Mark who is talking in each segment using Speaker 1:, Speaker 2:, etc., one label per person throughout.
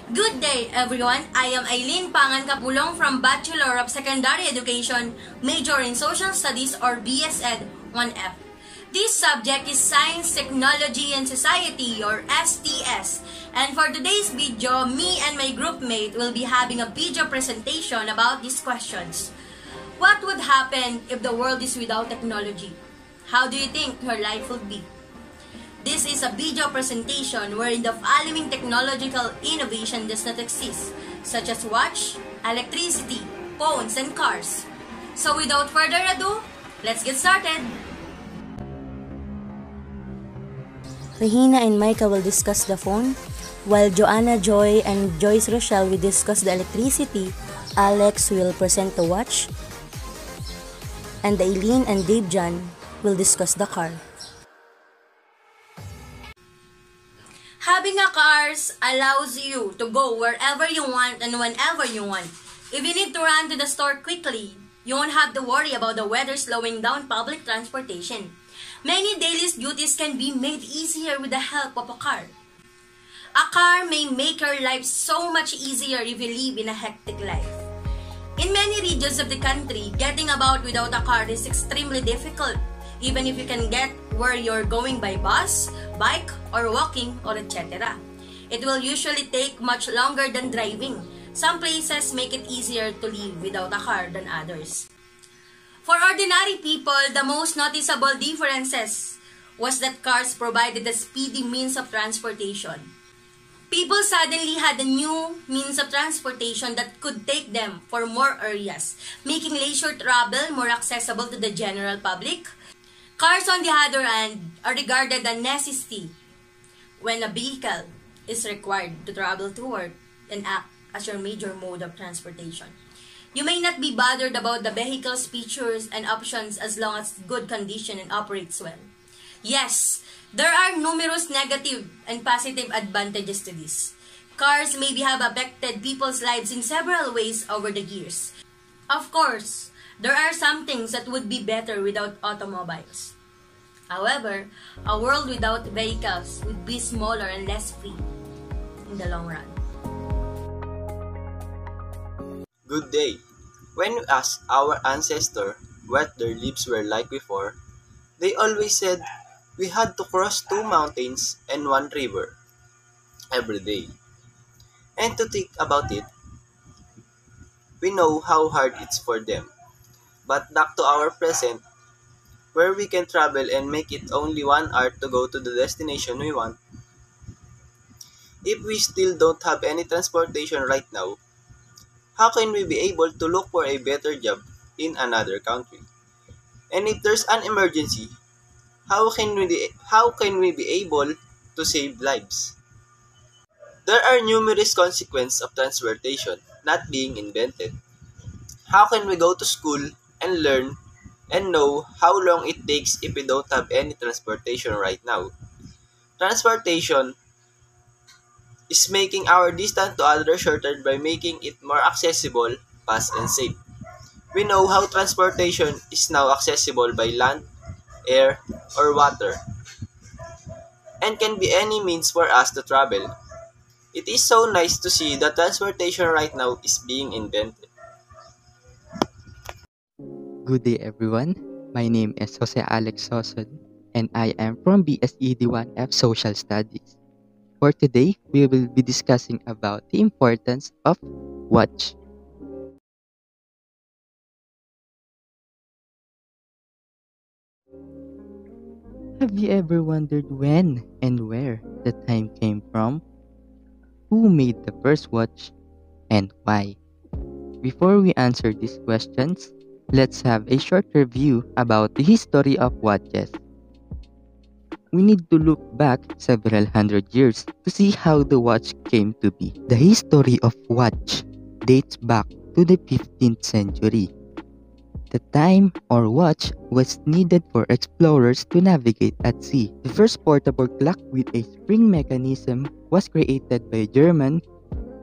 Speaker 1: Good day, everyone. I am Aileen Pangan Kapulong from Bachelor of Secondary Education, major in Social Studies or BSEd 1F. This subject is Science, Technology, and Society or STS. And for today's video, me and my groupmate will be having a video presentation about these questions. What would happen if the world is without technology? How do you think your life would be? This is a video presentation wherein the following technological innovation does not exist, such as watch, electricity, phones, and cars. So without further ado, let's get started!
Speaker 2: Regina and Micah will discuss the phone, while Joanna, Joy, and Joyce Rochelle will discuss the electricity. Alex will present the watch, and Aileen and Dave John will discuss the car.
Speaker 1: Having a car allows you to go wherever you want and whenever you want. If you need to run to the store quickly, you won't have to worry about the weather slowing down public transportation. Many daily duties can be made easier with the help of a car. A car may make your life so much easier if you live in a hectic life. In many regions of the country, getting about without a car is extremely difficult, even if you can get where you're going by bus, bike, or walking, or etc. It will usually take much longer than driving. Some places make it easier to live without a car than others. For ordinary people, the most noticeable differences was that cars provided a speedy means of transportation. People suddenly had a new means of transportation that could take them for more areas, making leisure travel more accessible to the general public. Cars, on the other hand, are regarded a necessity when a vehicle is required to travel to work and act as your major mode of transportation. You may not be bothered about the vehicle's features and options as long as good condition and operates well. Yes, there are numerous negative and positive advantages to this. Cars maybe have affected people's lives in several ways over the years. Of course, there are some things that would be better without automobiles. However, a world without vehicles would be smaller and less free in the long run.
Speaker 3: Good day. When we ask our ancestors what their lives were like before, they always said we had to cross 2 mountains and 1 river every day. And to think about it, we know how hard it's for them. But back to our present, where we can travel and make it only 1 hour to go to the destination we want. If we still don't have any transportation right now, how can we be able to look for a better job in another country? And if there's an emergency, how can we be able to save lives? There are numerous consequences of transportation not being invented. How can we go to school and learn and know how long it takes if we don't have any transportation right now? Transportation is making our distance to others shorter by making it more accessible, fast, and safe. We know how transportation is now accessible by land, air, or water, and can be any means for us to travel. It is so nice to see that transportation right now is being invented.
Speaker 4: Good day, everyone. My name is Jose Alex Soson, and I am from BSED1F Social Studies. For today, we will be discussing about the importance of watch. Have you ever wondered when and where the time came from? Who made the first watch and why? Before we answer these questions, let's have a short review about the history of watches. We need to look back several hundred years to see how the watch came to be. The history of watch dates back to the 15th century. The time or watch was needed for explorers to navigate at sea. The first portable clock with a spring mechanism was created by German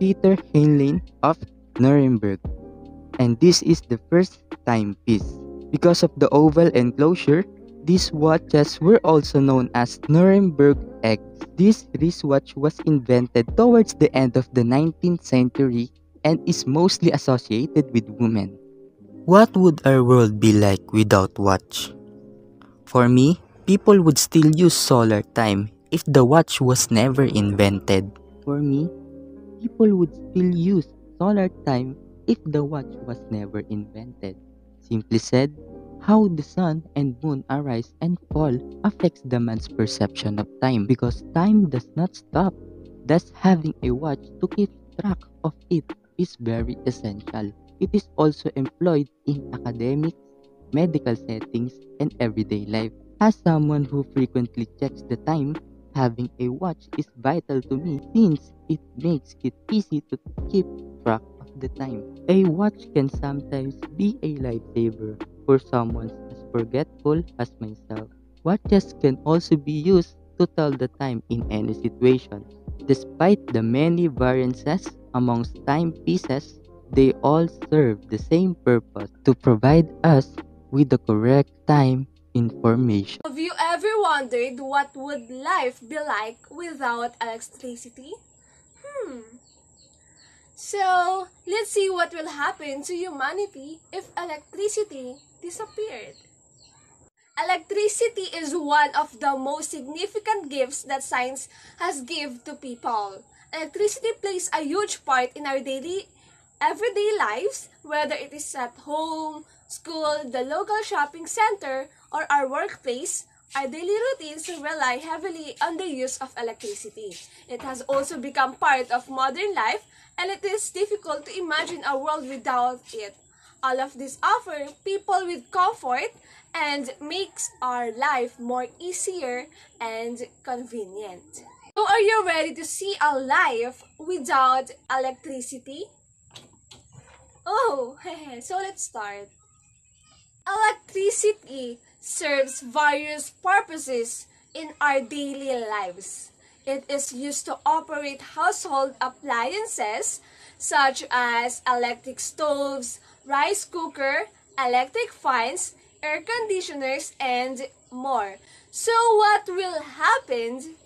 Speaker 4: Peter Heinlein of Nuremberg, and this is the first timepiece. Because of the oval enclosure, These watches were also known as Nuremberg eggs. This wristwatch was invented towards the end of the 19th century and is mostly associated with women.
Speaker 5: What would our world be like without watch? For me, people would still use solar time if the watch was never invented.
Speaker 4: For me, people would still use solar time if the watch was never invented. Simply said, how the sun and moon arise and fall affects the man's perception of time because time does not stop. Thus, having a watch to keep track of it is very essential. It is also employed in academics, medical settings, and everyday life. As someone who frequently checks the time, having a watch is vital to me since it makes it easy to keep track of the time. A watch can sometimes be a lifesaver for someone as forgetful as myself. Watches can also be used to tell the time in any situation. Despite the many variances amongst timepieces, they all serve the same purpose to provide us with the correct time information.
Speaker 6: Have you ever wondered what would life be like without electricity? So, let's see what will happen to humanity if electricity disappeared. Electricity is one of the most significant gifts that science has given to people. Electricity plays a huge part in our everyday lives, whether it is at home, school, the local shopping center, or our workplace. Our daily routines rely heavily on the use of electricity. It has also become part of modern life, and it is difficult to imagine a world without it. All of this offer people with comfort and makes our life more easier and convenient. So are you ready to see a life without electricity? Oh, so let's start. Electricity serves various purposes in our daily lives. It is used to operate household appliances such as electric stoves, rice cooker, electric fans, air conditioners, and more. So what will happen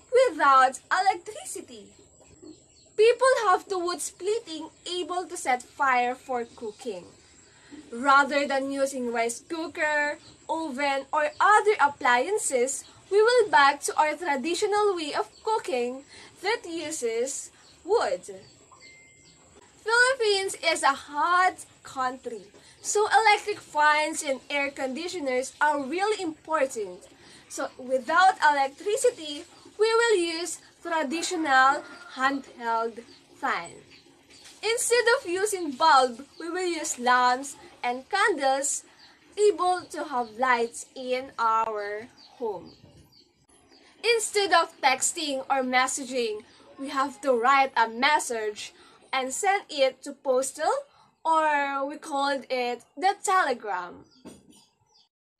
Speaker 6: without electricity? People have the wood splitting able to set fire for cooking. Rather than using rice cooker, oven, or other appliances, we will back to our traditional way of cooking that uses wood. Philippines is a hot country, so electric fans and air conditioners are really important. So without electricity, we will use traditional handheld fan. Instead of using bulb, we will use lamps and candles able to have lights in our home. Instead of texting or messaging, we have to write a message and send it to postal, or we called it the telegram.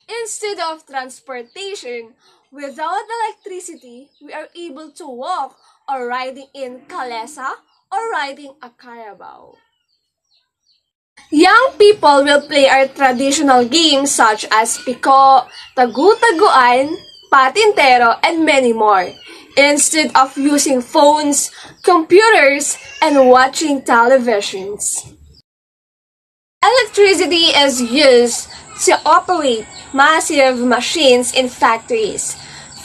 Speaker 6: Instead of transportation, without electricity, we are able to walk or riding in kalesa or riding a carabao. Young people will play our traditional games such as piko, tagu-taguan, patintero, and many more, instead of using phones, computers, and watching televisions. Electricity is used to operate massive machines in factories.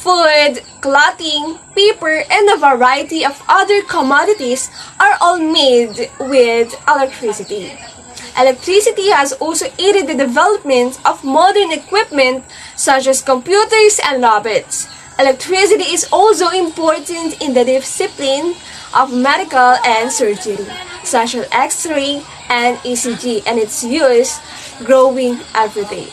Speaker 6: Food, clothing, paper, and a variety of other commodities are all made with electricity. Electricity has also aided the development of modern equipment such as computers and robots. Electricity is also important in the discipline of medical and surgery, such as X-ray and ECG, and its use growing every day.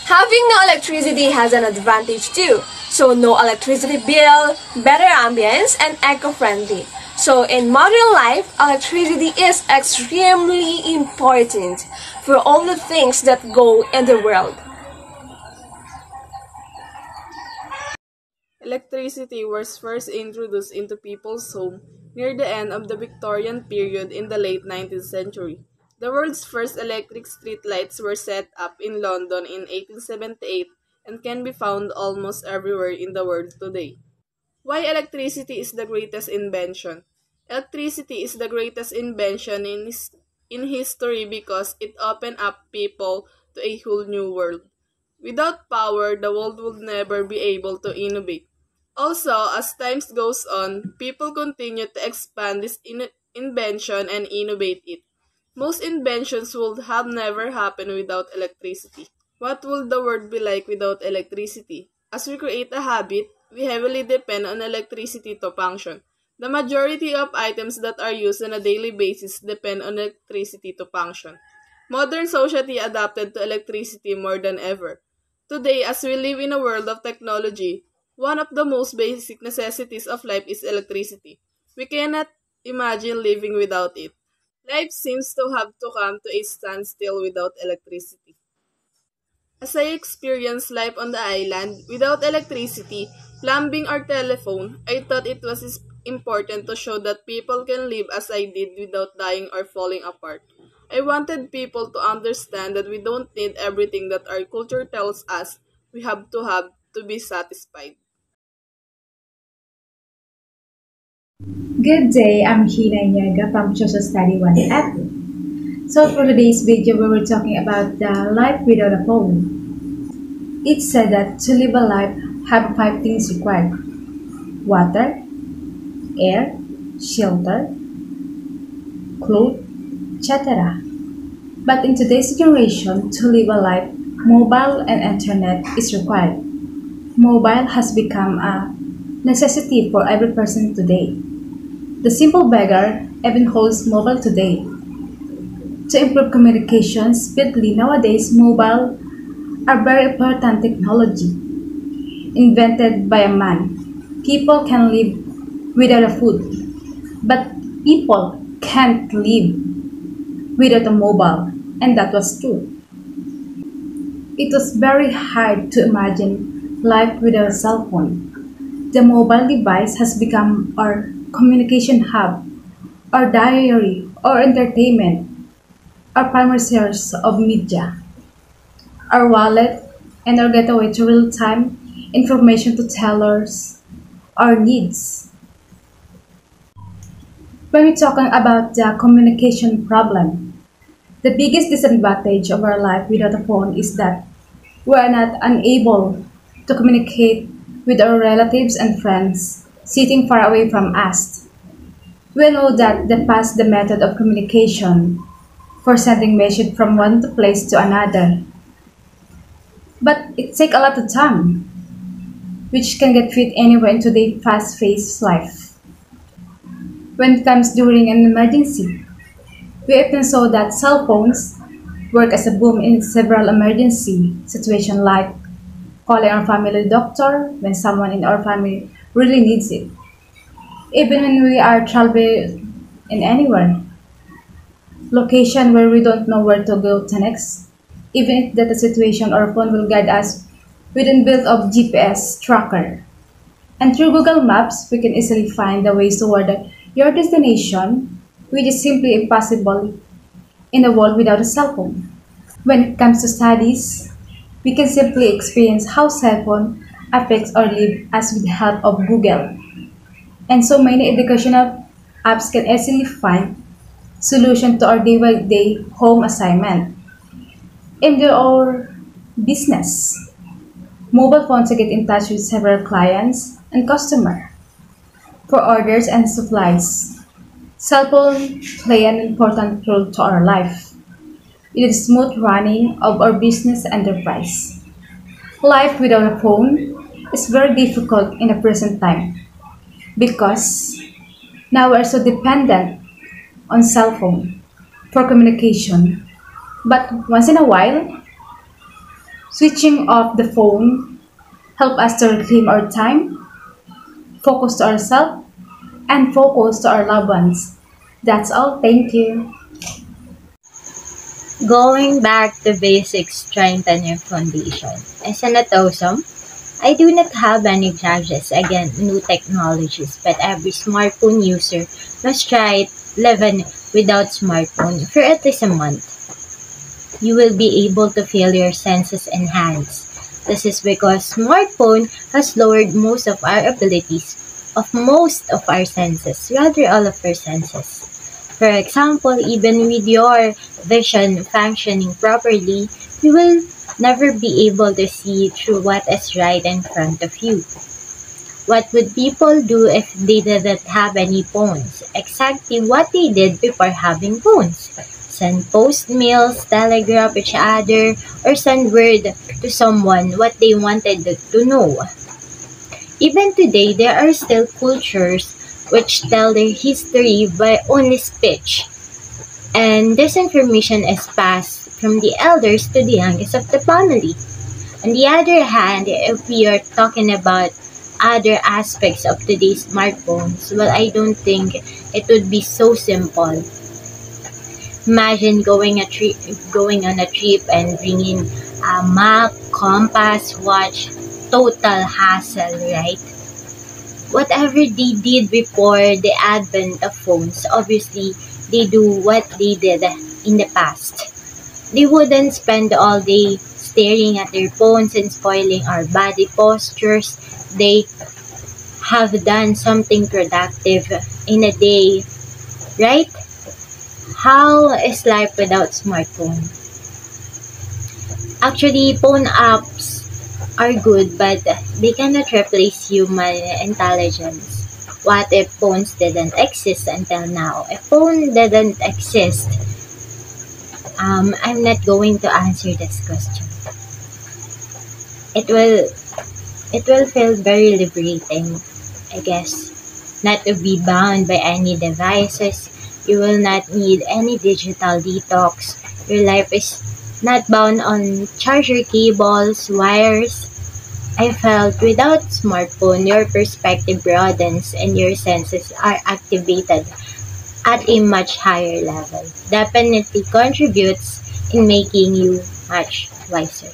Speaker 6: Having no electricity has an advantage too. So no electricity bill, better ambience, and eco-friendly. So in modern life, electricity is extremely important for all the things that go in the world.
Speaker 7: Electricity was first introduced into people's home near the end of the Victorian period in the late 19th century. The world's first electric streetlights were set up in London in 1878 and can be found almost everywhere in the world today. Why electricity is the greatest invention? Electricity is the greatest invention in history because it opened up people to a whole new world. Without power, the world would never be able to innovate. Also, as time goes on, people continue to expand this invention and innovate it. Most inventions would have never happened without electricity. What would the world be like without electricity? As we create a habit, we heavily depend on electricity to function. The majority of items that are used on a daily basis depend on electricity to function. Modern society adapted to electricity more than ever. Today, as we live in a world of technology, one of the most basic necessities of life is electricity. We cannot imagine living without it. Life seems to have to come to a standstill without electricity. As I experienced life on the island, without electricity, plumbing, or telephone, I thought it was important to show that people can live as I did without dying or falling apart. I wanted people to understand that we don't need everything that our culture tells us we have to be satisfied.
Speaker 8: Good day, I'm Hina Yaga from Social Study 1 Apple. So for today's video, we were talking about the life without a phone. It said that to live a life, have 5 things required: water, air, shelter, clothes, etc. But in today's generation, to live a life, mobile and internet is required. Mobile has become a necessity for every person today. The simple beggar even holds mobile today. To improve communication speedily nowadays, mobile are very important technology. Invented by a man, people can live without a food, but people can't live without a mobile, and that was true. It was very hard to imagine life without a cell phone. The mobile device has become our communication hub, our diary, our entertainment, our primary source of media, our wallet, and our gateway to real-time information to tell us our needs. When we're talking about the communication problem, the biggest disadvantage of our life without a phone is that we are not unable to communicate with our relatives and friends sitting far away from us. We know that the past the method of communication for sending message from one place to another. But it takes a lot of time, which can get fit anywhere in today's fast-paced life. When it comes during an emergency, we often saw that cell phones work as a boom in several emergency situations like calling our family doctor when someone in our family really needs it. Even when we are traveling in anywhere, location where we don't know where to go to next, even if that situation or phone will guide us with inbuilt of GPS tracker. And through Google Maps, we can easily find the ways toward your destination, which is simply impossible in a world without a cell phone. When it comes to studies, we can simply experience how cell phone affects our lives with the help of Google. And so many educational apps can easily find solution to our day-by-day home assignment. In our business, mobile phones to get in touch with several clients and customers for orders and supplies. Cell phones play an important role to our life. It is smooth running of our business enterprise. Life without a phone is very difficult in the present time because now we are so dependent on cell phone for communication. But once in a while, switching off the phone help us to reclaim our time, focus to ourselves, and focus to our loved ones. That's all. Thank you.
Speaker 9: Going back to basics strengthen your foundation. Isn't it awesome? I do not have any grudges against new technologies, but every smartphone user must try living without smartphone for at least a month. You will be able to feel your senses enhanced. This is because smartphone has lowered most of our abilities of most of our senses, rather all of our senses. For example, even with your vision functioning properly, you will never be able to see through what is right in front of you. What would people do if they didn't have any phones? Exactly what they did before having phones. Send post mails, telegraph each other, or send word to someone what they wanted to know. Even today, there are still cultures which tell their history by only speech. And this information is passed from the elders to the youngest of the family. On the other hand, if we are talking about other aspects of today's smartphones, well, I don't think it would be so simple. Imagine going on a trip and bringing a map, compass, watch, total hassle, right? Whatever they did before the advent of phones, obviously they do what they did in the past. They wouldn't spend all day staring at their phones and spoiling our body postures. They have done something productive in a day, right? How is life without smartphone? Actually, phone apps are good, but they cannot replace human intelligence. What if phones didn't exist until now? If phone didn't exist, I'm not going to answer this question. It will feel very liberating, I guess, not to be bound by any devices. You will not need any digital detox. Your life is not bound on charger cables, wires. I felt without smartphone, your perspective broadens and your senses are activated at a much higher level. Definitely contributes in making you much wiser.